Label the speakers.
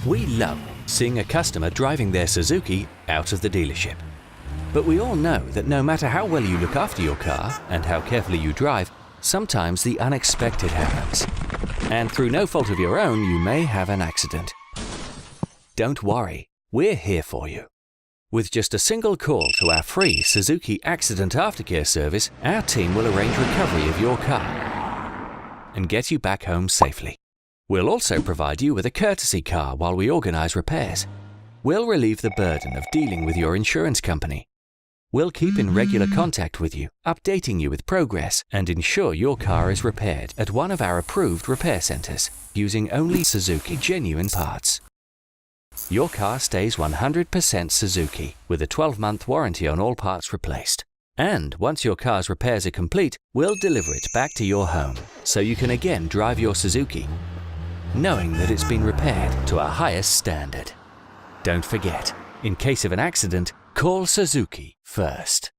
Speaker 1: We love seeing a customer driving their Suzuki out of the dealership. But we all know that no matter how well you look after your car and how carefully you drive, sometimes the unexpected happens. And through no fault of your own, you may have an accident. Don't worry, we're here for you. With just a single call to our free Suzuki Accident Aftercare service, our team will arrange recovery of your car and get you back home safely. We'll also provide you with a courtesy car while we organize repairs. We'll relieve the burden of dealing with your insurance company. We'll keep in regular contact with you, updating you with progress, and ensure your car is repaired at one of our approved repair centers using only Suzuki genuine parts. Your car stays 100% Suzuki with a 12-month warranty on all parts replaced. And once your car's repairs are complete, we'll deliver it back to your home so you can again drive your Suzuki, knowing that it's been repaired to our highest standard. Don't forget, in case of an accident, call Suzuki first.